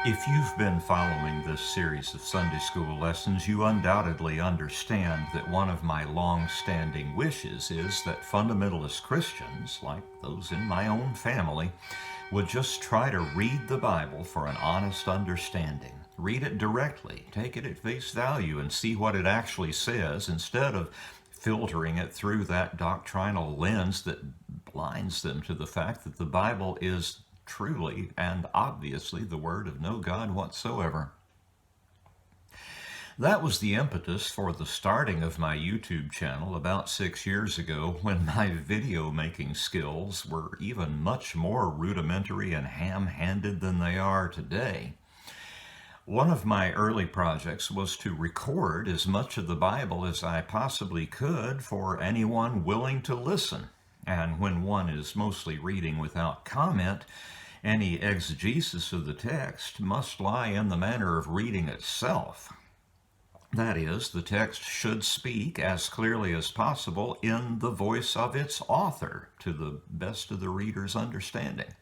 If you've been following this series of Sunday school lessons, you undoubtedly understand that one of my long-standing wishes is that fundamentalist Christians, like those in my own family, would just try to read the Bible for an honest understanding. Read it directly, take it at face value, and see what it actually says instead of filtering it through that doctrinal lens that blinds them to the fact that the Bible is truly and obviously the word of no God whatsoever. That was the impetus for the starting of my YouTube channel about 6 years ago, when my video making skills were even much more rudimentary and ham-handed than they are today. One of my early projects was to record as much of the Bible as I possibly could for anyone willing to listen. And when one is mostly reading without comment, any exegesis of the text must lie in the manner of reading itself. That is, the text should speak as clearly as possible in the voice of its author, to the best of the reader's understanding.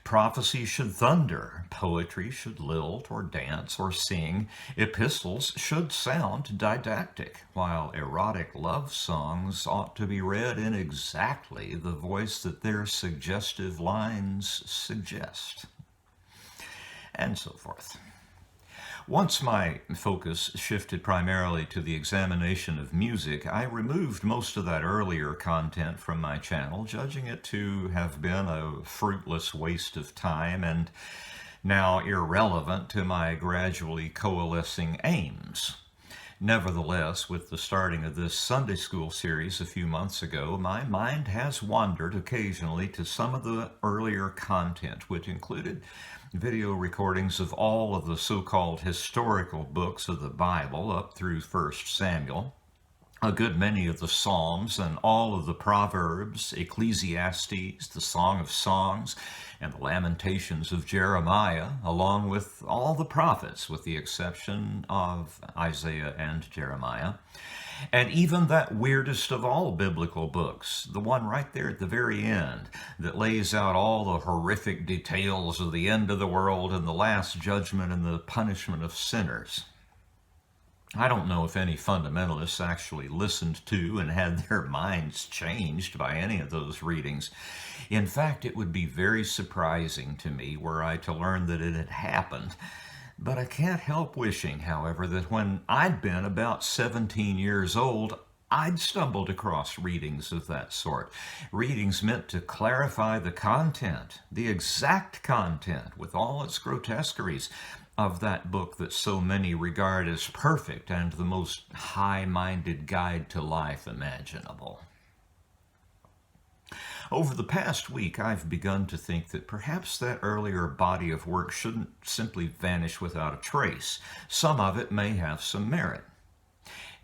Prophecy should thunder, poetry should lilt or dance or sing, epistles should sound didactic, while erotic love songs ought to be read in exactly the voice that their suggestive lines suggest, and so forth. Once my focus shifted primarily to the examination of music, I removed most of that earlier content from my channel, judging it to have been a fruitless waste of time and now irrelevant to my gradually coalescing aims. Nevertheless, with the starting of this Sunday school series a few months ago, my mind has wandered occasionally to some of the earlier content, which included video recordings of all of the so-called historical books of the Bible up through 1 Samuel, a good many of the Psalms and all of the Proverbs, Ecclesiastes, the Song of Songs, and the Lamentations of Jeremiah, along with all the prophets, with the exception of Isaiah and Jeremiah, and even that weirdest of all biblical books, the one right there at the very end, that lays out all the horrific details of the end of the world and the last judgment and the punishment of sinners. I don't know if any fundamentalists actually listened to and had their minds changed by any of those readings. In fact, it would be very surprising to me were I to learn that it had happened. But I can't help wishing, however, that when I'd been about 17 years old, I'd stumbled across readings of that sort. Readings meant to clarify the content, the exact content, with all its grotesqueries, of that book that so many regard as perfect and the most high-minded guide to life imaginable. Over the past week, I've begun to think that perhaps that earlier body of work shouldn't simply vanish without a trace. Some of it may have some merit.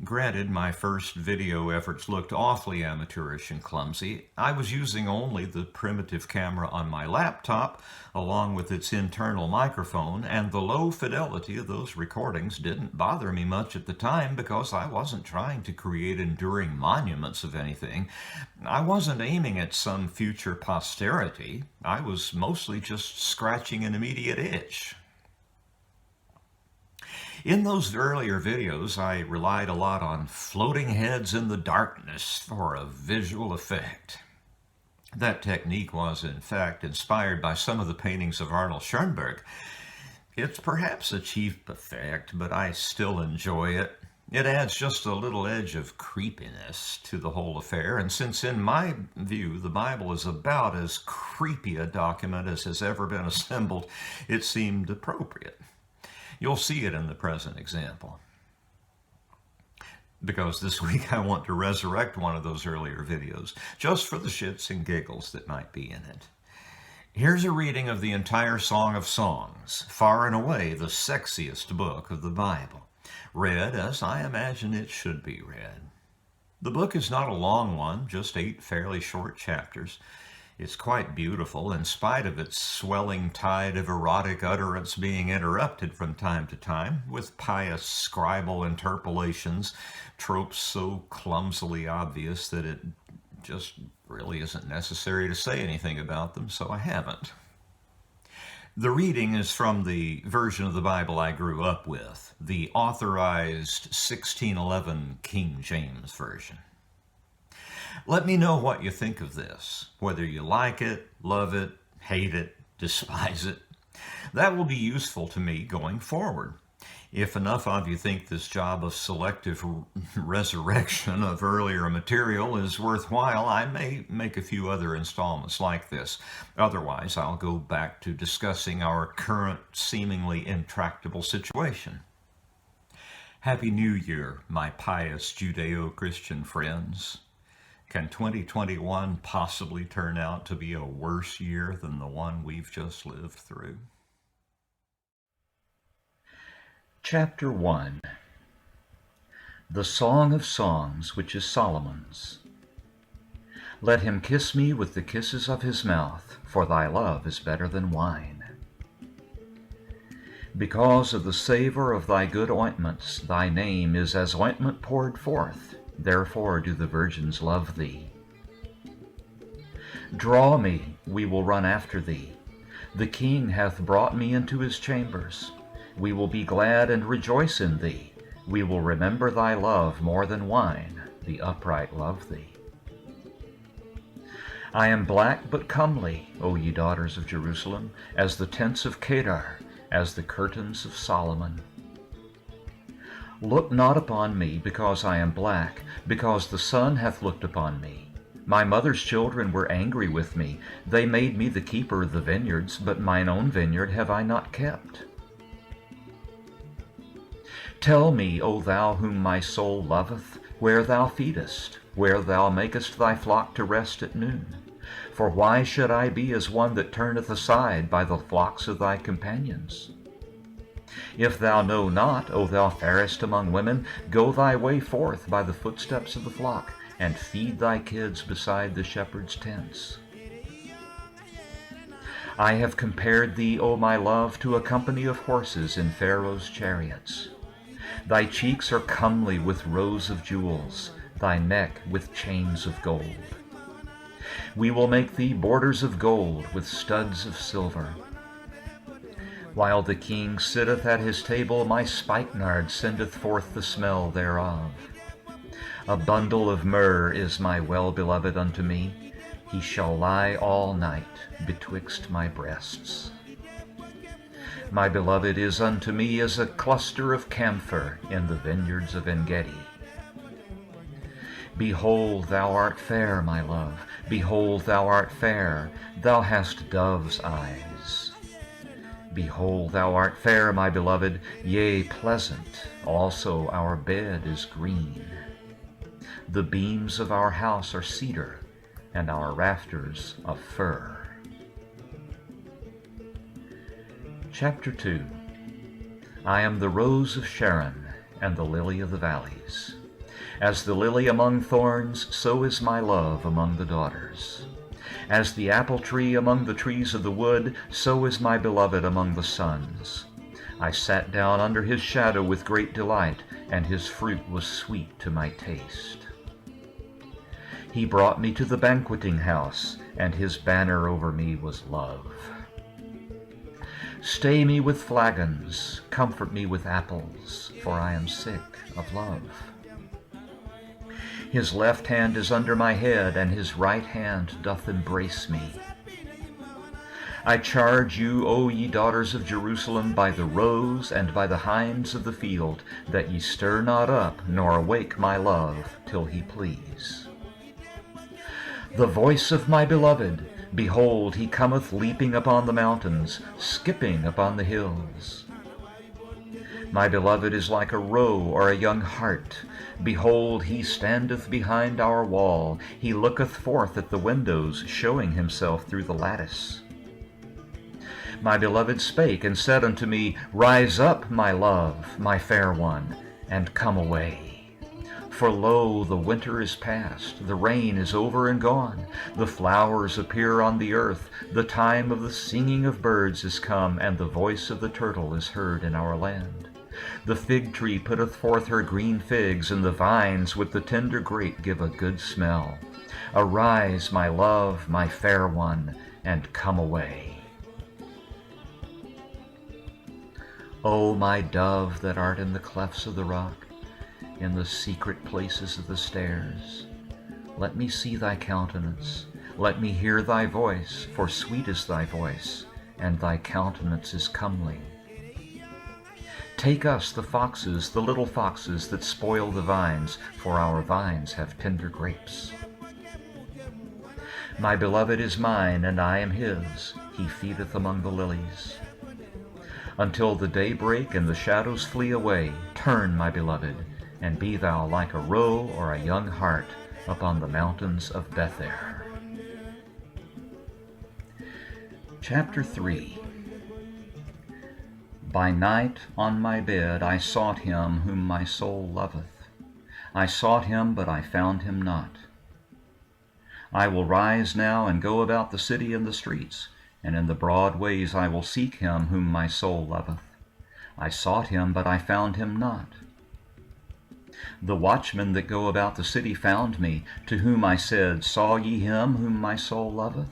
Granted, my first video efforts looked awfully amateurish and clumsy. I was using only the primitive camera on my laptop, along with its internal microphone, and the low fidelity of those recordings didn't bother me much at the time because I wasn't trying to create enduring monuments of anything. I wasn't aiming at some future posterity. I was mostly just scratching an immediate itch. In those earlier videos, I relied a lot on floating heads in the darkness for a visual effect. That technique was, in fact, inspired by some of the paintings of Arnold Schoenberg. It's perhaps a cheap effect, but I still enjoy it. It adds just a little edge of creepiness to the whole affair, and since in my view the Bible is about as creepy a document as has ever been assembled, it seemed appropriate. You'll see it in the present example. Because this week I want to resurrect one of those earlier videos, just for the shits and giggles that might be in it. Here's a reading of the entire Song of Songs, far and away the sexiest book of the Bible, read as I imagine it should be read. The book is not a long one, just 8 fairly short chapters. It's quite beautiful, in spite of its swelling tide of erotic utterance being interrupted from time to time with pious scribal interpolations, tropes so clumsily obvious that it just really isn't necessary to say anything about them, so I haven't. The reading is from the version of the Bible I grew up with, the authorized 1611 King James Version. Let me know what you think of this, whether you like it, love it, hate it, despise it. That will be useful to me going forward. If enough of you think this job of selective resurrection of earlier material is worthwhile, I may make a few other installments like this. Otherwise, I'll go back to discussing our current seemingly intractable situation. Happy New Year, my pious Judeo-Christian friends. Can 2021 possibly turn out to be a worse year than the one we've just lived through? Chapter 1. The Song of Songs, which is Solomon's. Let him kiss me with the kisses of his mouth, for thy love is better than wine. Because of the savor of thy good ointments, thy name is as ointment poured forth, therefore do the virgins love thee. Draw me, we will run after thee. The king hath brought me into his chambers. We will be glad and rejoice in thee. We will remember thy love more than wine. The upright love thee. I am black but comely, O ye daughters of Jerusalem, as the tents of Codger, as the curtains of Solomon. Look not upon me, because I am black, because the sun hath looked upon me. My mother's children were angry with me. They made me the keeper of the vineyards, but mine own vineyard have I not kept. Tell me, O thou whom my soul loveth, where thou feedest, where thou makest thy flock to rest at noon. For why should I be as one that turneth aside by the flocks of thy companions? If thou know not, O thou fairest among women, go thy way forth by the footsteps of the flock, and feed thy kids beside the shepherds' tents. I have compared thee, O my love, to a company of horses in Pharaoh's chariots. Thy cheeks are comely with rows of jewels, thy neck with chains of gold. We will make thee borders of gold with studs of silver. While the king sitteth at his table, my spikenard sendeth forth the smell thereof. A bundle of myrrh is my well-beloved unto me. He shall lie all night betwixt my breasts. My beloved is unto me as a cluster of camphor in the vineyards of En-gedi. Behold, thou art fair, my love. Behold, thou art fair. Thou hast dove's eyes. Behold, thou art fair, my beloved, yea, pleasant. Also our bed is green. The beams of our house are cedar, and our rafters of fir. Chapter 2. I am the rose of Sharon, and the lily of the valleys. As the lily among thorns, so is my love among the daughters. As the apple tree among the trees of the wood, so is my beloved among the sons. I sat down under his shadow with great delight, and his fruit was sweet to my taste. He brought me to the banqueting house, and his banner over me was love. Stay me with flagons, comfort me with apples, for I am sick of love. His left hand is under my head, and his right hand doth embrace me. I charge you, O ye daughters of Jerusalem, by the roes and by the hinds of the field, that ye stir not up, nor awake my love, till he please. The voice of my beloved, behold, he cometh leaping upon the mountains, skipping upon the hills. My beloved is like a roe or a young hart. Behold, he standeth behind our wall. He looketh forth at the windows, showing himself through the lattice. My beloved spake and said unto me, Rise up, my love, my fair one, and come away. For lo, the winter is past, the rain is over and gone, the flowers appear on the earth, the time of the singing of birds is come, and the voice of the turtle is heard in our land. The fig tree putteth forth her green figs, and the vines with the tender grape give a good smell. Arise, my love, my fair one, and come away. O my dove that art in the clefts of the rock, in the secret places of the stairs, let me see thy countenance, let me hear thy voice, for sweet is thy voice, and thy countenance is comely. Take us the foxes, the little foxes that spoil the vines, for our vines have tender grapes. My beloved is mine, and I am his, he feedeth among the lilies. Until the day break and the shadows flee away, turn, my beloved, and be thou like a roe or a young hart upon the mountains of Bether. Chapter 3. By night on my bed I sought him whom my soul loveth. I sought him, but I found him not. I will rise now and go about the city and the streets, and in the broad ways I will seek him whom my soul loveth. I sought him, but I found him not. The watchmen that go about the city found me, to whom I said, Saw ye him whom my soul loveth?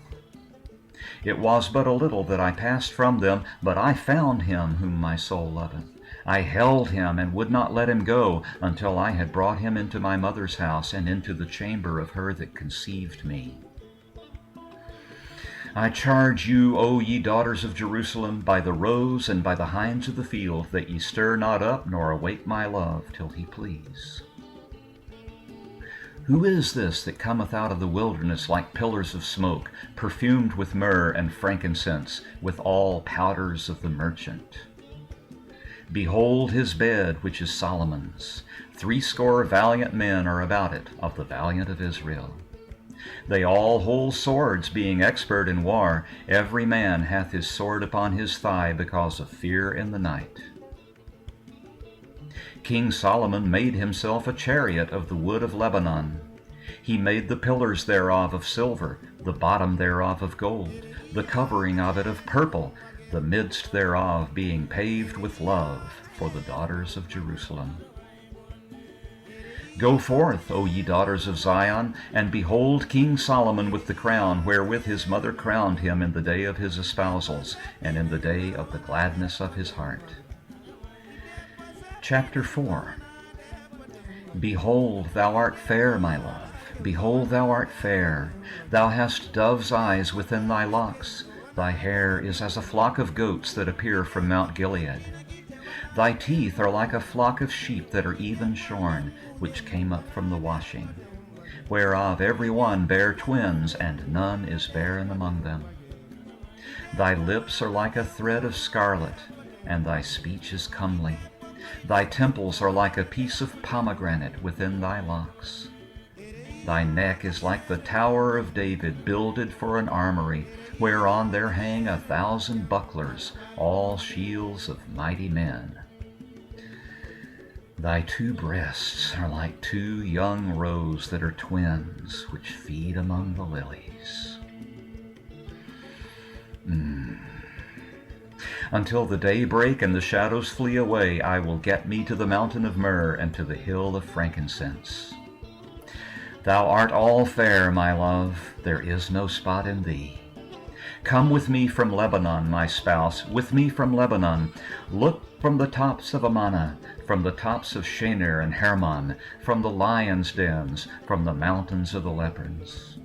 It was but a little that I passed from them, but I found him whom my soul loveth. I held him and would not let him go, until I had brought him into my mother's house, and into the chamber of her that conceived me. I charge you, O ye daughters of Jerusalem, by the roes and by the hinds of the field, that ye stir not up, nor awake my love, till he please. Who is this that cometh out of the wilderness like pillars of smoke, perfumed with myrrh and frankincense, with all powders of the merchant? Behold his bed, which is Solomon's. 80 valiant men are about it, of the valiant of Israel. They all hold swords, being expert in war. Every man hath his sword upon his thigh, because of fear in the night. King Solomon made himself a chariot of the wood of Lebanon. He made the pillars thereof of silver, the bottom thereof of gold, the covering of it of purple, the midst thereof being paved with love for the daughters of Jerusalem. Go forth, O ye daughters of Zion, and behold King Solomon with the crown wherewith his mother crowned him in the day of his espousals, and in the day of the gladness of his heart. Chapter 4. Behold, thou art fair, my love. Behold, thou art fair. Thou hast dove's eyes within thy locks. Thy hair is as a flock of goats that appear from Mount Gilead. Thy teeth are like a flock of sheep that are even shorn, which came up from the washing, whereof every one bare twins, and none is barren among them. Thy lips are like a thread of scarlet, and thy speech is comely. Thy temples are like a piece of pomegranate within thy locks. Thy neck is like the tower of David, builded for an armory, whereon there hang 1,000 bucklers, all shields of mighty men. Thy 2 breasts are like 2 young roes that are twins, which feed among the lilies. Until the day break and the shadows flee away, I will get me to the mountain of myrrh and to the hill of frankincense. Thou art all fair, my love, there is no spot in thee. Come with me from Lebanon, my spouse, with me from Lebanon. Look from the tops of Amana, from the tops of Shenir and Hermon, from the lions' dens, from the mountains of the leopards.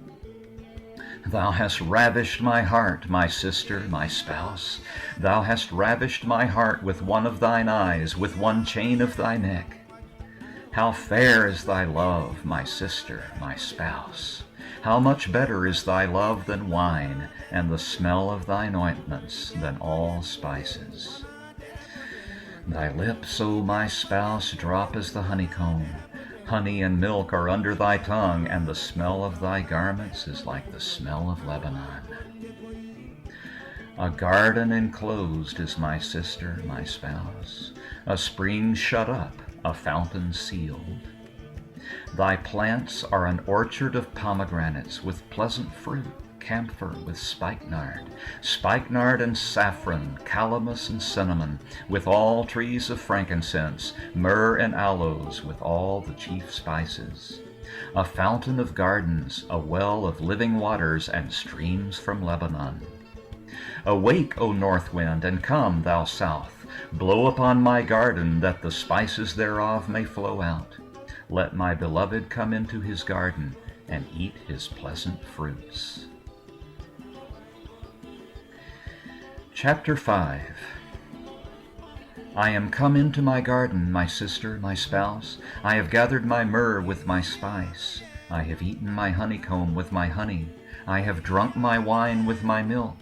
Thou hast ravished my heart, my sister, my spouse. Thou hast ravished my heart with one of thine eyes, with one chain of thy neck. How fair is thy love, my sister, my spouse! How much better is thy love than wine, and the smell of thine ointments than all spices. Thy lips, O my spouse, drop as the honeycomb. Honey and milk are under thy tongue, and the smell of thy garments is like the smell of Lebanon. A garden enclosed is my sister, my spouse, a spring shut up, a fountain sealed. Thy plants are an orchard of pomegranates with pleasant fruit, camphor with spikenard and saffron, calamus and cinnamon, with all trees of frankincense, myrrh and aloes, with all the chief spices. A fountain of gardens, a well of living waters, and streams from Lebanon. Awake, O north wind, and come, thou south. Blow upon my garden, that the spices thereof may flow out. Let my beloved come into his garden and eat his pleasant fruits. Chapter 5. I am come into my garden, my sister, my spouse. I have gathered my myrrh with my spice. I have eaten my honeycomb with my honey. I have drunk my wine with my milk.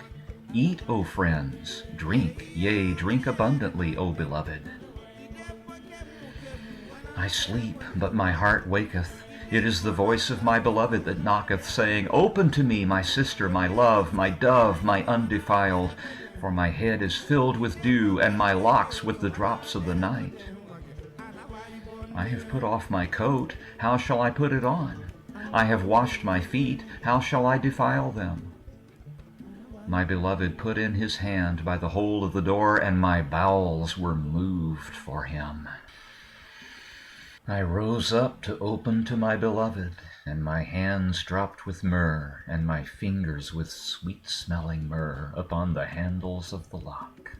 Eat, O friends, drink, yea, drink abundantly, O beloved. I sleep, but my heart waketh. It is the voice of my beloved that knocketh, saying, Open to me, my sister, my love, my dove, my undefiled, for my head is filled with dew, and my locks with the drops of the night. I have put off my coat, how shall I put it on? I have washed my feet, how shall I defile them? My beloved put in his hand by the hole of the door, and my bowels were moved for him. I rose up to open to my beloved, and my hands dropped with myrrh, and my fingers with sweet-smelling myrrh upon the handles of the lock.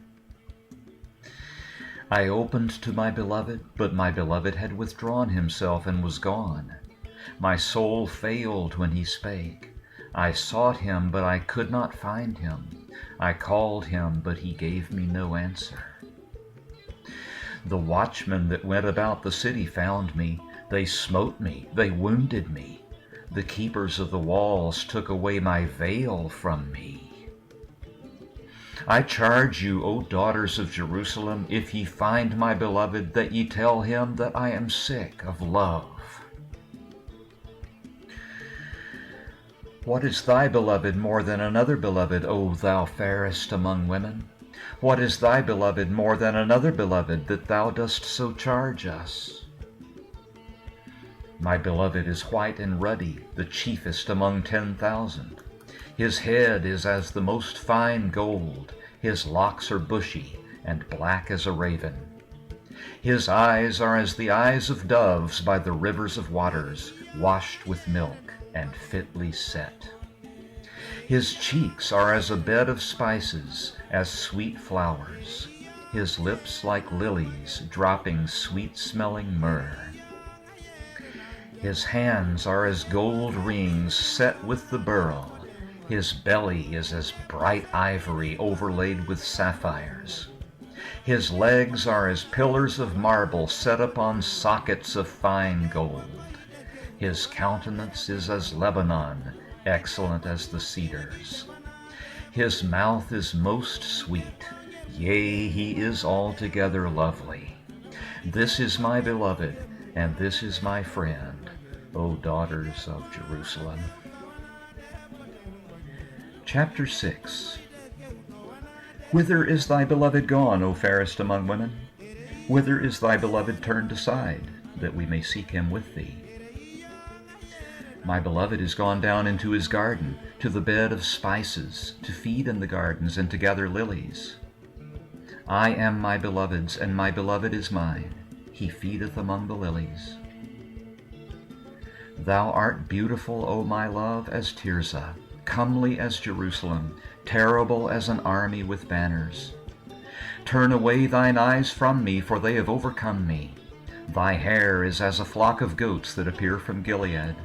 I opened to my beloved, but my beloved had withdrawn himself and was gone. My soul failed when he spake. I sought him, but I could not find him. I called him, but he gave me no answer. The watchmen that went about the city found me. They smote me, they wounded me. The keepers of the walls took away my veil from me. I charge you, O daughters of Jerusalem, if ye find my beloved, that ye tell him that I am sick of love. What is thy beloved more than another beloved, O thou fairest among women? What is thy beloved more than another beloved, that thou dost so charge us? My beloved is white and ruddy, the chiefest among 10,000. His head is as the most fine gold, his locks are bushy, and black as a raven. His eyes are as the eyes of doves by the rivers of waters, washed with milk, and fitly set. His cheeks are as a bed of spices, as sweet flowers. His lips like lilies, dropping sweet-smelling myrrh. His hands are as gold rings set with the beryl. His belly is as bright ivory overlaid with sapphires. His legs are as pillars of marble set upon sockets of fine gold. His countenance is as Lebanon, excellent as the cedars. His mouth is most sweet, yea, he is altogether lovely. This is my beloved, and this is my friend, O daughters of Jerusalem. Chapter 6. Whither is thy beloved gone, O fairest among women? Whither is thy beloved turned aside, that we may seek him with thee? My beloved is gone down into his garden, to the bed of spices, to feed in the gardens and to gather lilies. I am my beloved's, and my beloved is mine. He feedeth among the lilies. Thou art beautiful, O my love, as Tirzah, comely as Jerusalem, terrible as an army with banners. Turn away thine eyes from me, for they have overcome me. Thy hair is as a flock of goats that appear from Gilead.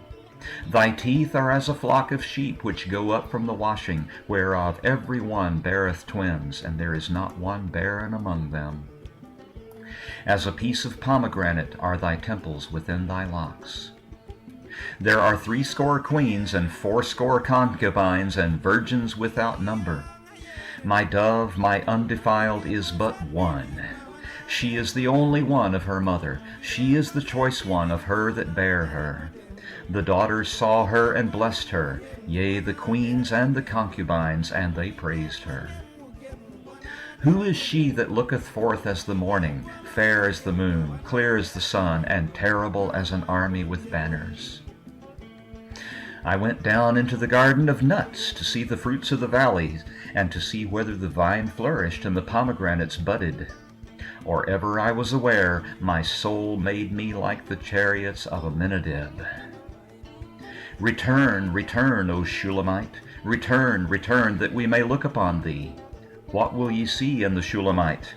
Thy teeth are as a flock of sheep which go up from the washing, whereof every one beareth twins, and there is not one barren among them. As a piece of pomegranate are thy temples within thy locks. There are 80 queens and 80 concubines, and virgins without number. My dove, my undefiled, is but one. She is the only one of her mother. She is the choice one of her that bare her. The daughters saw her and blessed her, yea, the queens and the concubines, and they praised her. Who is she that looketh forth as the morning, fair as the moon, clear as the sun, and terrible as an army with banners? I went down into the garden of nuts to see the fruits of the valleys, and to see whether the vine flourished and the pomegranates budded. Or ever I was aware, my soul made me like the chariots of Abinadab. Return, return, O Shulamite, return, return, that we may look upon thee. What will ye see in the Shulamite?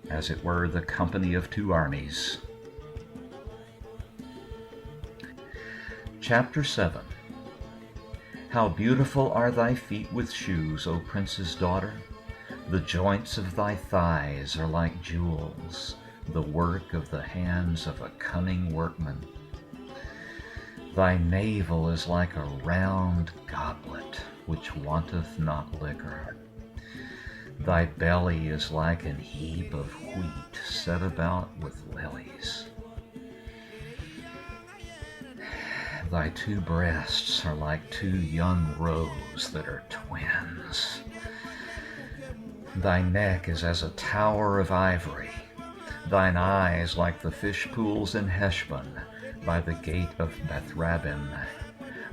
as it were the company of two armies. Chapter 7. How beautiful are thy feet with shoes, O prince's daughter! The joints of thy thighs are like jewels, the work of the hands of a cunning workman. Thy navel is like a round goblet, which wanteth not liquor. Thy belly is like an heap of wheat set about with lilies. Thy two breasts are like two young roes that are twins. Thy neck is as a tower of ivory. Thine eyes like the fish pools in Heshbon, by the gate of Bethrabim.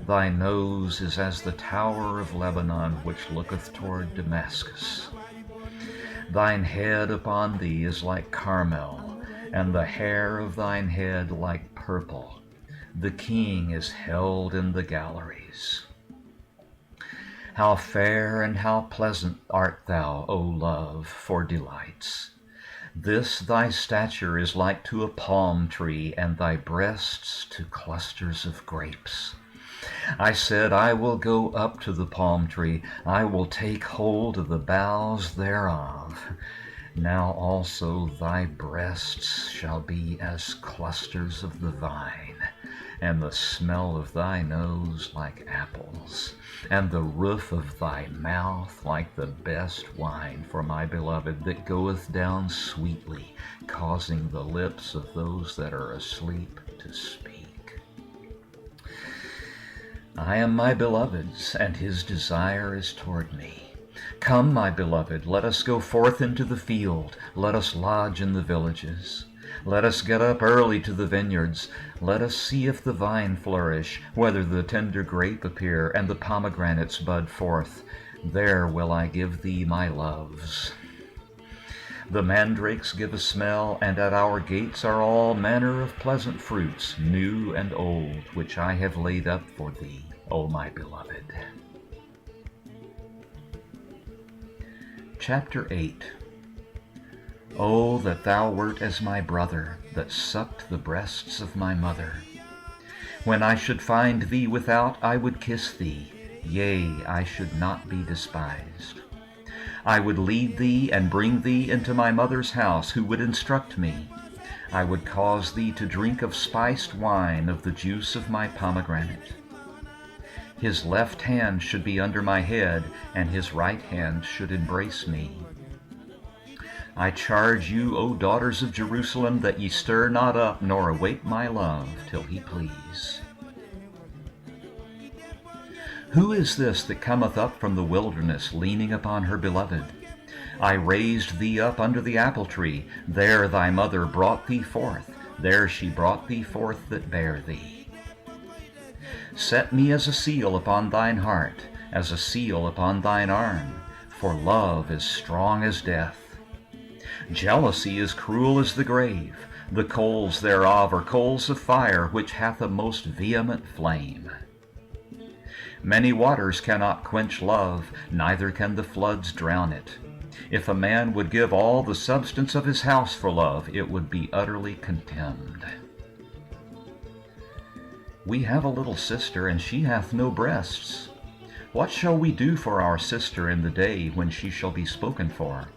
Thy nose is as the tower of Lebanon, which looketh toward Damascus. Thine head upon thee is like Carmel, and the hair of thine head like purple. The king is held in the galleries. How fair and how pleasant art thou, O love, for delights! This thy stature is like to a palm tree, and thy breasts to clusters of grapes. I said, I will go up to the palm tree, I will take hold of the boughs thereof. Now also thy breasts shall be as clusters of the vine, and the smell of thy nose like apples, and the roof of thy mouth like the best wine for my beloved, that goeth down sweetly, causing the lips of those that are asleep to speak. I am my beloved's, and his desire is toward me. Come, my beloved, let us go forth into the field, let us lodge in the villages. Let us get up early to the vineyards. Let us see if the vine flourish, whether the tender grape appear, and the pomegranates bud forth. There will I give thee my loves. The mandrakes give a smell, and at our gates are all manner of pleasant fruits, new and old, which I have laid up for thee, O my beloved. Chapter 8. Oh, that thou wert as my brother, that sucked the breasts of my mother. When I should find thee without, I would kiss thee, yea, I should not be despised. I would lead thee and bring thee into my mother's house, who would instruct me. I would cause thee to drink of spiced wine, of the juice of my pomegranate. His left hand should be under my head, and his right hand should embrace me. I charge you, O daughters of Jerusalem, that ye stir not up, nor awake my love, till he please. Who is this that cometh up from the wilderness, leaning upon her beloved? I raised thee up under the apple tree, there thy mother brought thee forth, there she brought thee forth that bare thee. Set me as a seal upon thine heart, as a seal upon thine arm, for love is strong as death. Jealousy is cruel as the grave, the coals thereof are coals of fire, which hath a most vehement flame. Many waters cannot quench love, neither can the floods drown it. If a man would give all the substance of his house for love, it would be utterly contemned. We have a little sister, and she hath no breasts. What shall we do for our sister in the day when she shall be spoken for?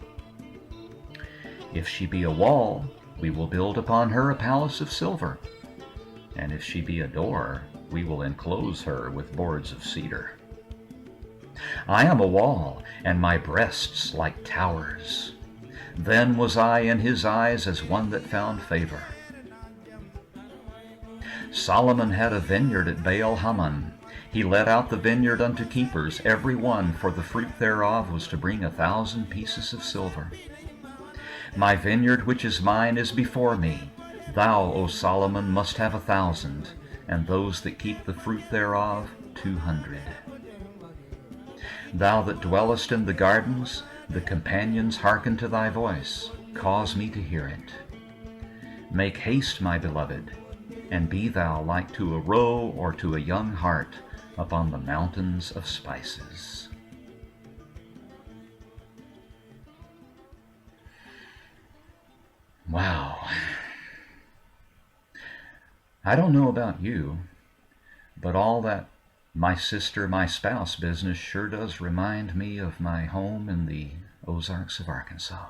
If she be a wall, we will build upon her a palace of silver. And if she be a door, we will enclose her with boards of cedar. I am a wall, and my breasts like towers. Then was I in his eyes as one that found favor. Solomon had a vineyard at Baal-Hamon. He let out the vineyard unto keepers, every one for the fruit thereof was to bring 1,000 pieces of silver. My vineyard which is mine is before me. Thou, O Solomon, must have 1,000, and those that keep the fruit thereof 200. Thou that dwellest in the gardens, the companions hearken to thy voice. Cause me to hear it. Make haste, my beloved, and be thou like to a roe or to a young hart upon the mountains of spices. Wow. I don't know about you, but all that my sister, my spouse business sure does remind me of my home in the Ozarks of Arkansas.